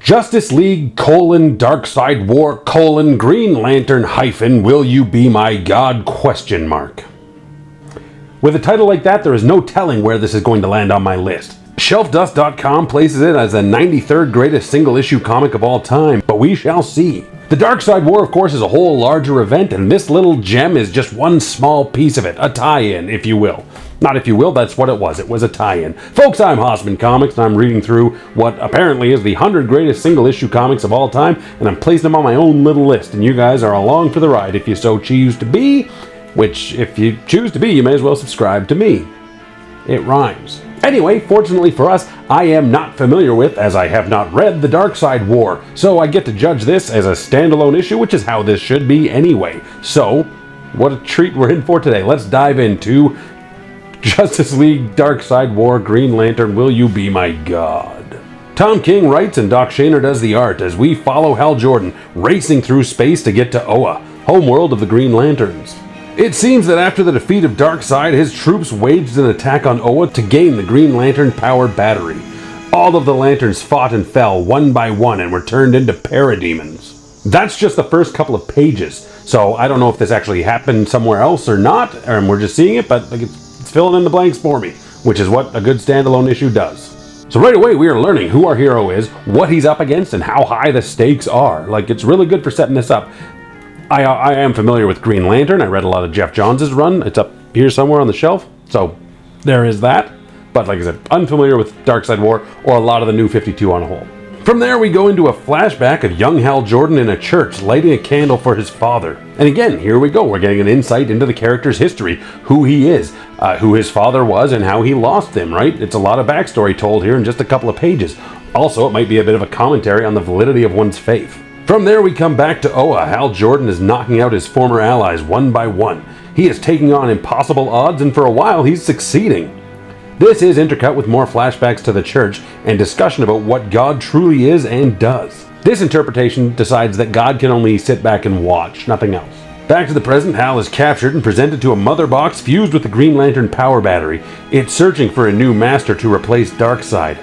Justice League, Darkseid War, Green Lantern, Will You Be My God, ? With a title like that, there is no telling where this is going to land on my list. Shelfdust.com places it as the 93rd greatest single-issue comic of all time, but we shall see. The Darkseid War, of course, is a whole larger event, and this little gem is just one small piece of it, a tie-in, if you will. Not if you will, that's what it was a tie-in. Folks, I'm Haussmann Comics, and I'm reading through what apparently is the 100 greatest single-issue comics of all time, and I'm placing them on my own little list, and you guys are along for the ride if you so choose to be, which, if you choose to be, you may as well subscribe to me. It rhymes. Anyway, fortunately for us, I am not familiar with, as I have not read, the Darkseid War, so I get to judge this as a standalone issue, which is how this should be anyway. So, what a treat we're in for today. Let's dive into Justice League, Darkseid War, Green Lantern, Will You Be My God? Tom King writes and Doc Shaner does the art as we follow Hal Jordan racing through space to get to Oa, homeworld of the Green Lanterns. It seems that after the defeat of Darkseid, his troops waged an attack on Oa to gain the Green Lantern-powered battery. All of the lanterns fought and fell one by one and were turned into parademons. That's just the first couple of pages, so I don't know if this actually happened somewhere else or not, and we're just seeing it, but it's filling in the blanks for me, which is what a good standalone issue does. So right away we are learning who our hero is, what he's up against, and how high the stakes are. It's really good for setting this up. I am familiar with Green Lantern. I read a lot of Jeff Johns' run. It's up here somewhere on the shelf, so there is that. But like I said, unfamiliar with Darkseid War or a lot of the New 52 on a whole. From there we go into a flashback of young Hal Jordan in a church lighting a candle for his father. And again, here we go. We're getting an insight into the character's history, who he is, who his father was, and how he lost him, right? It's a lot of backstory told here in just a couple of pages. Also, it might be a bit of a commentary on the validity of one's faith. From there we come back to Oa. Hal Jordan is knocking out his former allies one by one. He is taking on impossible odds, and for a while he's succeeding. This is intercut with more flashbacks to the church and discussion about what God truly is and does. This interpretation decides that God can only sit back and watch, nothing else. Back to the present, Hal is captured and presented to a mother box fused with the Green Lantern power battery. It's searching for a new master to replace Darkseid.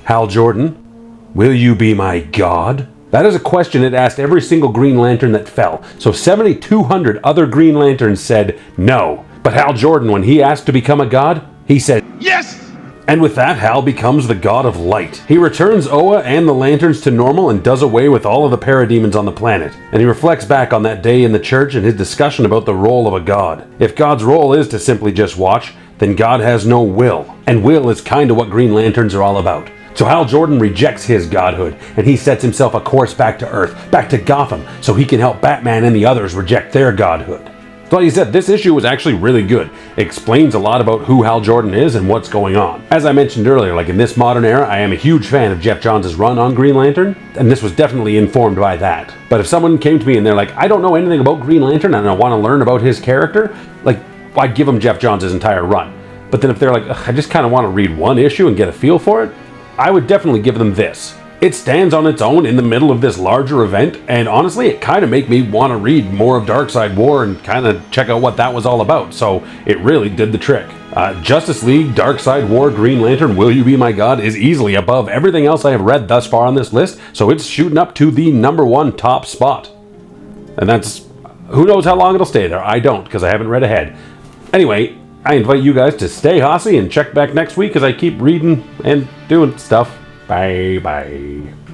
Hal Jordan, will you be my God? That is a question it asked every single Green Lantern that fell, so 7,200 other Green Lanterns said no. But Hal Jordan, when he asked to become a god, he said yes! And with that, Hal becomes the god of light. He returns Oa and the Lanterns to normal and does away with all of the parademons on the planet. And he reflects back on that day in the church and his discussion about the role of a god. If God's role is to simply just watch, then God has no will. And will is kinda what Green Lanterns are all about. So Hal Jordan rejects his godhood, and he sets himself a course back to Earth, back to Gotham, so he can help Batman and the others reject their godhood. So like I said, this issue was actually really good. It explains a lot about who Hal Jordan is and what's going on. As I mentioned earlier, in this modern era, I am a huge fan of Jeff Johns' run on Green Lantern, and this was definitely informed by that. But if someone came to me and they're like, I don't know anything about Green Lantern and I want to learn about his character, I'd give them Jeff Johns' entire run. But then if they're like, I just kind of want to read one issue and get a feel for it, I would definitely give them this. It stands on its own in the middle of this larger event, and honestly, it kind of made me want to read more of Darkseid War and kind of check out what that was all about, so it really did the trick. Justice League, Darkseid War, Green Lantern, Will You Be My God is easily above everything else I have read thus far on this list, so it's shooting up to the #1 top spot. And that's, who knows how long it'll stay there. I don't, because I haven't read ahead. Anyway, I invite you guys to stay Hossy and check back next week as I keep reading and doing stuff. Bye bye.